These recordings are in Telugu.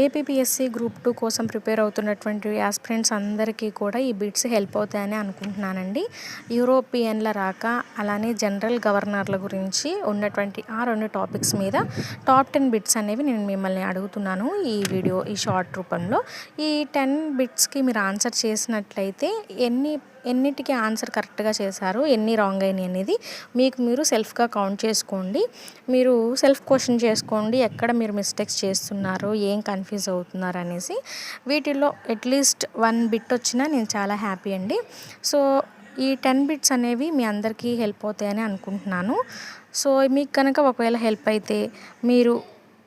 ఏపీపీఎస్సీ గ్రూప్ 2 కోసం ప్రిపేర్ అవుతున్నటువంటి యాస్పిరెంట్స్ అందరికీ కూడా ఈ బిట్స్ హెల్ప్ అవుతాయని అనుకుంటున్నానండి. యూరోపియన్ల రాక, అలానే జనరల్ గవర్నర్ల గురించి ఉన్నటువంటి ఆ 2 టాపిక్స్ మీద టాప్ 10 బిట్స్ అనేవి నేను మిమ్మల్ని అడుగుతున్నాను ఈ షార్ట్ రూపంలో. ఈ 10 బిట్స్కి మీరు ఆన్సర్ చేసినట్లయితే ఎన్నిటికి ఆన్సర్ కరెక్ట్గా చేశారు, ఎన్ని రాంగ్ అయినాయి అనేది మీకు మీరు సెల్ఫ్గా కౌంట్ చేసుకోండి. మీరు సెల్ఫ్ క్వశ్చన్ చేసుకోండి, ఎక్కడ మీరు మిస్టేక్స్ చేస్తున్నారు, ఏం కన్ఫ్యూజ్ అవుతున్నారు అనేసి. వీటిల్లో అట్లీస్ట్ 1 బిట్ వచ్చినా నేను చాలా హ్యాపీ అండి. సో ఈ 10 బిట్స్ అనేవి మీ అందరికీ హెల్ప్ అవుతాయని అనుకుంటున్నాను. సో మీకు కనుక ఒకవేళ హెల్ప్ అయితే మీరు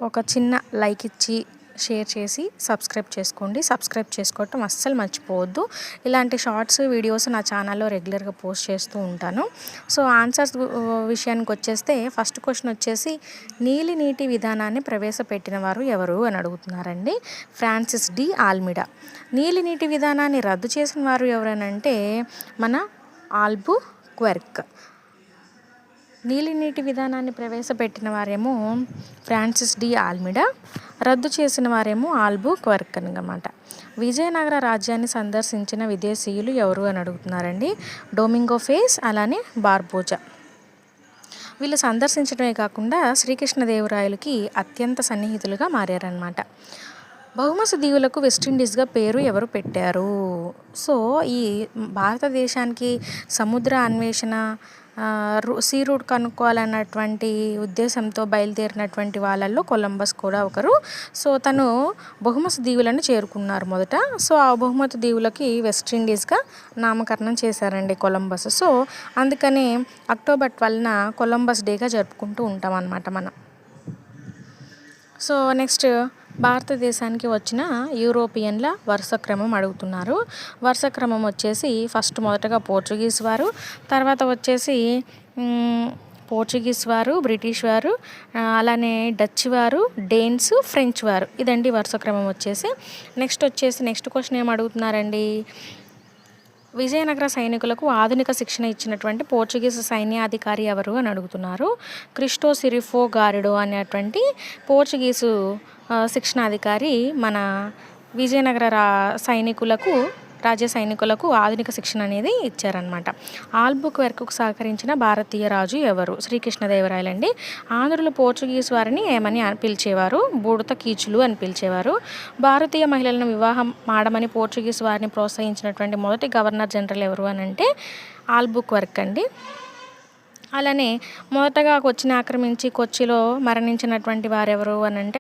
ఒక చిన్న లైక్ ఇచ్చి షేర్ చేసి సబ్స్క్రైబ్ చేసుకోండి. సబ్స్క్రైబ్ చేసుకోవటం అస్సలు మర్చిపోవద్దు. ఇలాంటి షార్ట్స్ వీడియోస్ నా ఛానల్లో రెగ్యులర్గా పోస్ట్ చేస్తూ ఉంటాను. సో ఆన్సర్స్ విషయానికి వచ్చేస్తే ఫస్ట్ క్వశ్చన్ వచ్చేసి, నీటి విధానాన్ని ప్రవేశపెట్టిన వారు ఎవరు అని అడుగుతున్నారండి. Francis D Almeida. నీటి విధానాన్ని రద్దు చేసిన వారు ఎవరనంటే మన ఆల్బుక్వెర్క్. నీటి విధానాన్ని ప్రవేశపెట్టిన వారేమో ఫ్రాన్సిస్ డి ఆల్మిడా, రద్దు చేసిన వారేమో ఆల్బుక్వెర్క్ అన్నమాట. విజయనగర రాజ్యాన్ని సందర్శించిన విదేశీయులు ఎవరు అని అడుగుతున్నారండి. డొమింగో ఫేస్, అలానే బార్బోజా. వీళ్ళు సందర్శించడమే కాకుండా శ్రీకృష్ణదేవరాయలకి అత్యంత సన్నిహితులుగా మారారనమాట. బహుమతి దీవులకు వెస్టిండీస్గా పేరు ఎవరు పెట్టారు? సో ఈ భారతదేశానికి సముద్ర అన్వేషణ, సీ రూట్ కనుక్కోవాలన్నటువంటి ఉద్దేశంతో బయలుదేరినటువంటి వాళ్ళల్లో కొలంబస్ కూడా ఒకరు. సో తను బహుమతి దీవులను చేరుకున్నారు మొదట. సో ఆ బహుమతి దీవులకి వెస్టిండీస్గా నామకరణం చేశారండి కొలంబస్. సో అందుకనే అక్టోబర్ 12న కొలంబస్ డేగా జరుపుకుంటూ ఉంటాం అన్నమాట మనం. సో నెక్స్ట్, భారతదేశానికి వచ్చిన యూరోపియన్ల వరుస క్రమం అడుగుతున్నారు. వరుస క్రమం వచ్చేసి మొదటగా పోర్చుగీస్ వారు, తర్వాత వచ్చేసి పోర్చుగీస్ వారు, బ్రిటిష్ వారు, అలానే డచ్ వారు, డేన్స్, ఫ్రెంచ్ వారు. ఇదండి వరుస క్రమం వచ్చేసి. నెక్స్ట్ క్వశ్చన్ ఏం అడుగుతున్నారండి. విజయనగర సైనికులకు ఆధునిక శిక్షణ ఇచ్చినటువంటి పోర్చుగీస్ సైన్యాధికారి ఎవరు అని అడుగుతున్నారు. క్రిస్టో సిరిఫో గారిడో అనేటువంటి పోర్చుగీసు శిక్షణాధికారి మన విజయనగర రాజ్య సైనికులకు ఆధునిక శిక్షణ అనేది ఇచ్చారనమాట. ఆల్బుక్వెర్క్కు సహకరించిన భారతీయ రాజు ఎవరు? శ్రీకృష్ణదేవరాయలండి. ఆంధ్రులు పోర్చుగీస్ వారిని ఏమని పిలిచేవారు? బూడత కీచులు అని పిలిచేవారు. భారతీయ మహిళలను వివాహం ఆడమని పోర్చుగీస్ వారిని ప్రోత్సహించినటువంటి మొదటి గవర్నర్ జనరల్ ఎవరు అని అంటే ఆల్బుక్వెర్క్ అండి. అలానే మొదటగా కొచ్చిని ఆక్రమించి కొచ్చిలో మరణించినటువంటి వారెవరు అని అంటే